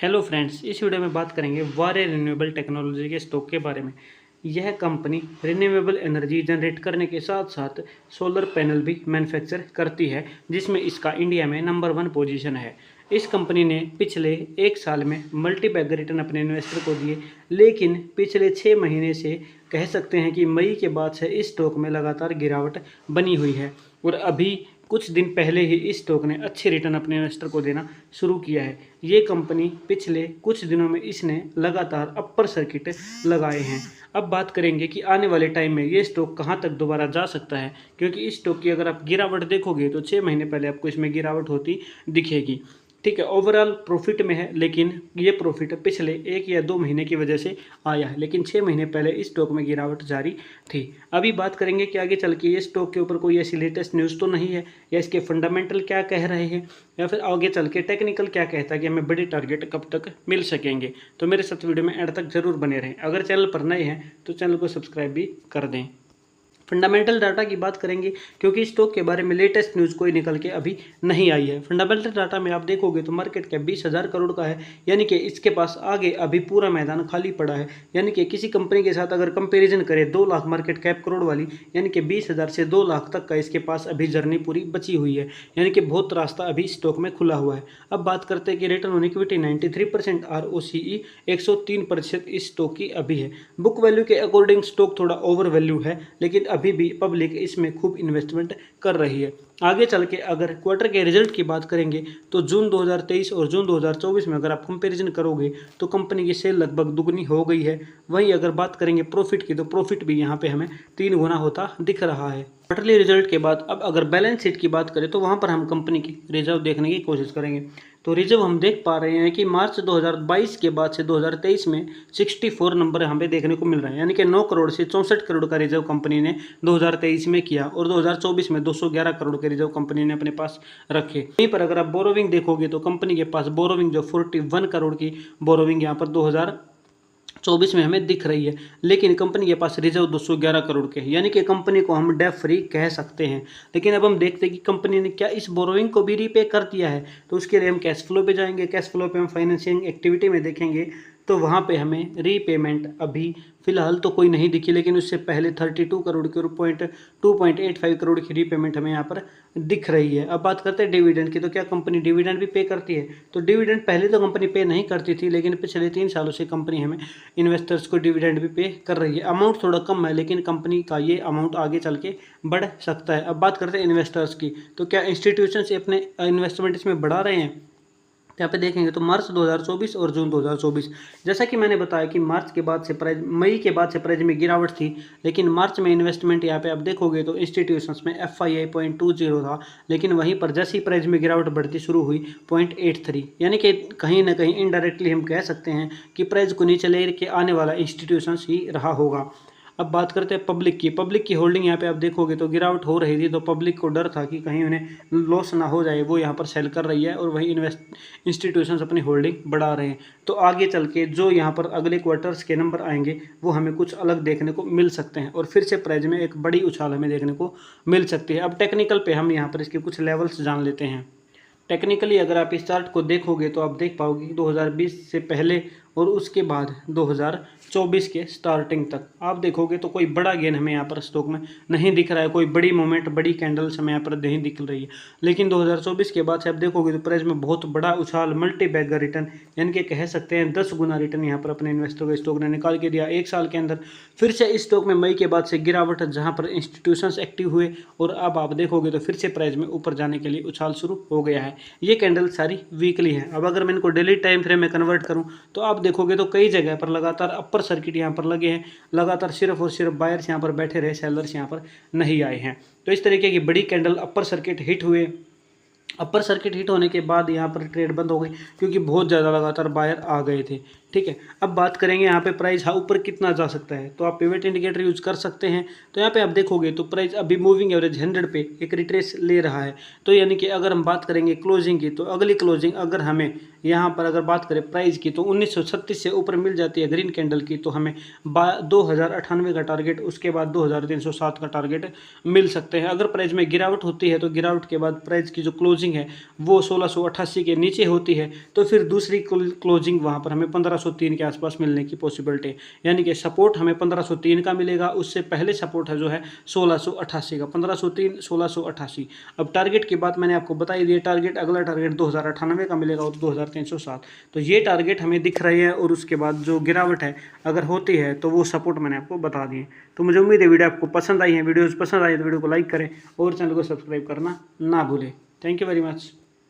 Hello friends, इस video में बात करेंगे वारे रिन्यूएबल टेक्नोलॉजी के स्टॉक के बारे में। यह कंपनी रिन्यूएबल एनर्जी जनरेट करने के साथ साथ सोलर पैनल भी मैन्युफैक्चर करती है, जिसमें इसका इंडिया में नंबर 1 पोजीशन है। इस कंपनी ने पिछले एक साल में मल्टी बैगर रिटर्न अपने इन्वेस्टर को दिए, लेकिन पिछले 6 महीने से कह सकते हैं कि मई के बाद से इस स्टॉक में लगातार गिरावट बनी हुई है और अभी कुछ दिन पहले ही इस स्टॉक ने अच्छे रिटर्न अपने इन्वेस्टर को देना शुरू किया है। ये कंपनी पिछले कुछ दिनों में इसने लगातार अपर सर्किट लगाए हैं। अब बात करेंगे कि आने वाले टाइम में ये स्टॉक कहाँ तक दोबारा जा सकता है, क्योंकि इस स्टॉक की अगर आप गिरावट देखोगे तो 6 महीने पहले आपको इसमें गिरावट होती दिखेगी। ठीक है, ओवरऑल प्रॉफिट में है, लेकिन ये प्रॉफिट पिछले 1 या 2 महीने की वजह से आया है, लेकिन 6 महीने पहले इस स्टॉक में गिरावट जारी थी। अभी बात करेंगे कि आगे चल के ये स्टॉक के ऊपर कोई ऐसी लेटेस्ट न्यूज़ तो नहीं है, या इसके फंडामेंटल क्या कह रहे हैं, या फिर आगे चल के टेक्निकल क्या कहता है कि हमें बड़े टारगेट कब तक मिल सकेंगे। तो मेरे साथ वीडियो में एंड तक जरूर बने रहें। अगर चैनल पर नए हैं तो चैनल को सब्सक्राइब भी कर दें। फंडामेंटल डाटा की बात करेंगे, क्योंकि स्टॉक के बारे में लेटेस्ट न्यूज़ कोई निकल के अभी नहीं आई है। फंडामेंटल डाटा में आप देखोगे तो मार्केट कैप 20,000 करोड़ का है, यानी कि इसके पास आगे अभी पूरा मैदान खाली पड़ा है। यानी कि किसी कंपनी के साथ अगर कंपैरिजन करें 2 लाख मार्केट कैप करोड़ वाली, यानी कि 20,000 से 2 लाख तक का इसके पास अभी जर्नी पूरी बची हुई है, यानी कि बहुत रास्ता अभी स्टॉक में खुला हुआ है। अब बात करते हैं कि रिटर्न ऑन इक्विटी 93%, ROCE 103% इस स्टॉक की अभी है। बुक वैल्यू के अकॉर्डिंग स्टॉक थोड़ा ओवर वैल्यू है, लेकिन अभी भी पब्लिक इसमें खूब इन्वेस्टमेंट कर रही है। आगे चल के अगर क्वार्टर के रिजल्ट की बात करेंगे तो जून 2023 और जून 2024 में अगर आप कंपैरिजन करोगे तो कंपनी की सेल लगभग दुगनी हो गई है। वहीं अगर बात करेंगे प्रॉफिट की, तो प्रॉफिट भी यहाँ पे हमें 3 गुना होता दिख रहा है। क्वार्टरली रिजल्ट के बाद अब अगर बैलेंस शीट की बात करें तो वहाँ पर हम कंपनी की रिजर्व देखने की कोशिश करेंगे। तो रिजर्व हम देख पा रहे हैं कि मार्च 2022 के बाद से 2023 में 64 नंबर हमें देखने को मिल रहे हैं, यानी कि 9 करोड़ से 64 करोड़ का रिजर्व कंपनी ने 2023 में किया और 2024 में 211 करोड़ के रिजर्व कंपनी ने अपने पास रखे। वहीं पर अगर आप बोरोविंग देखोगे तो कंपनी के पास बोरोविंग जो 41 करोड़ की बोरोविंग यहाँ पर 2024 में हमें दिख रही है, लेकिन कंपनी के पास रिजर्व 211 करोड़ के है, यानी कि कंपनी को हम डेट फ्री कह सकते हैं। लेकिन अब हम देखते हैं कि कंपनी ने क्या इस बोरोइंग को भी रीपे कर दिया है। तो उसके लिए हम कैश फ्लो पे जाएंगे। कैश फ्लो पे हम फाइनेंसिंग एक्टिविटी में देखेंगे तो वहाँ पे हमें रीपेमेंट अभी फिलहाल तो कोई नहीं दिखी, लेकिन उससे पहले 32 करोड़ के 2.85 करोड़ की रीपेमेंट हमें यहाँ पर दिख रही है। अब बात करते हैं डिविडेंड की, तो क्या कंपनी डिविडेंड भी पे करती है? तो डिविडेंड पहले तो कंपनी पे नहीं करती थी, लेकिन पिछले 3 सालों से कंपनी हमें इन्वेस्टर्स को डिविडेंड भी पे कर रही है। अमाउंट थोड़ा कम है, लेकिन कंपनी का ये अमाउंट आगे चल के बढ़ सकता है। अब बात करते हैं इन्वेस्टर्स की, तो क्या इंस्टीट्यूशन से अपने इन्वेस्टमेंट इसमें बढ़ा रहे हैं? यहाँ पे देखेंगे तो मार्च 2024 और जून 2024, जैसा कि मैंने बताया कि मार्च के बाद से प्राइस, मई के बाद से प्राइस में गिरावट थी, लेकिन मार्च में इन्वेस्टमेंट यहाँ पे आप देखोगे तो इंस्टीट्यूशंस में FII 0.20 था, लेकिन वहीं पर जैसे ही प्राइस में गिरावट बढ़ती शुरू हुई 0.83, यानी कि कहीं ना कहीं इनडायरेक्टली हम कह सकते हैं कि प्राइस को नीचे लेके आने वाला इंस्टीट्यूशंस ही रहा होगा। अब बात करते हैं पब्लिक की होल्डिंग यहाँ पे आप देखोगे तो गिरावट हो रही थी, तो पब्लिक को डर था कि कहीं उन्हें लॉस ना हो जाए, वो यहाँ पर सेल कर रही है और वही इंस्टीट्यूशंस अपनी होल्डिंग बढ़ा रहे हैं। तो आगे चल के जो यहाँ पर अगले क्वार्टर्स के नंबर आएंगे वो हमें कुछ अलग देखने को मिल सकते हैं और फिर से प्राइस में एक बड़ी उछाल हमें देखने को मिल सकती है। अब टेक्निकल पे हम यहाँ पर इसके कुछ लेवल्स जान लेते हैं। टेक्निकली अगर आप इस चार्ट को देखोगे तो आप देख पाओगे कि 2020 से पहले और उसके बाद 2024 के स्टार्टिंग तक आप देखोगे तो कोई बड़ा गेन हमें यहाँ पर स्टॉक में नहीं दिख रहा है, कोई बड़ी मोमेंट, बड़ी कैंडल्स हमें यहाँ पर नहीं दिख रही है। लेकिन 2024 के बाद से आप देखोगे तो प्राइस में बहुत बड़ा उछाल, मल्टी बैगर रिटर्न, यानी कि कह सकते हैं 10 गुना रिटर्न यहाँ पर अपने इन्वेस्टर को स्टॉक ने निकाल के दिया 1 साल के अंदर। फिर से इस स्टॉक में मई के बाद से गिरावट, जहाँ पर इंस्टीट्यूशंस एक्टिव हुए और अब आप देखोगे तो फिर से प्राइस में ऊपर जाने के लिए उछाल शुरू हो गया है। ये कैंडल सारी वीकली है। अब अगर मैं इनको डेली टाइम फ्रेम में कन्वर्ट करूं तो आप देखोगे तो कई जगह पर लगातार अपर सर्किट यहाँ पर लगे हैं, लगातार सिर्फ और सिर्फ बायर्स यहाँ पर बैठे रहे, सेलर्स यहाँ पर नहीं आए हैं। तो इस तरीके की बड़ी कैंडल अपर सर्किट हिट हुए, अपर सर्किट हिट होने के बाद यहाँ पर ट्रेड बंद हो गई, क्योंकि बहुत ज़्यादा लगातार बायर आ गए थे। ठीक है। अब बात करेंगे यहाँ पे प्राइस ऊपर कितना जा सकता है, तो आप पिवट इंडिकेटर यूज कर सकते हैं। तो यहाँ पे आप देखोगे तो प्राइस अभी मूविंग एवरेज 100 पे एक रिट्रेस ले रहा है। तो यानी कि अगर हम बात करेंगे क्लोजिंग की, तो अगली क्लोजिंग अगर हमें यहाँ पर अगर बात करें प्राइस की, तो 1936 से ऊपर मिल जाती है ग्रीन कैंडल की, तो हमें 2098 का टारगेट, उसके बाद 2307 का टारगेट मिल सकते हैं। अगर प्राइस में गिरावट होती है तो गिरावट के बाद प्राइस की जो क्लोजिंग है वो 1688 के नीचे होती है, तो फिर दूसरी क्लोजिंग वहाँ पर हमें 1503 के आसपास मिलने की पॉसिबिलिटी है। यानी कि सपोर्ट हमें 1503 का मिलेगा, उससे पहले सपोर्ट है जो है 1688 का, 1503 1688। अब टारगेट की बात मैंने आपको बताई दी, टारगेट अगला टारगेट 2098 का मिलेगा और 2307। तो ये टारगेट हमें दिख रहे हैं, और उसके बाद जो गिरावट है अगर होती है तो वो सपोर्ट मैंने आपको बता दिए। तो मुझे उम्मीद है वीडियो आपको पसंद आई है। वीडियोज़ पसंद आई तो वीडियो को लाइक करें और चैनल को सब्सक्राइब करना ना भूलें। Thank you very much.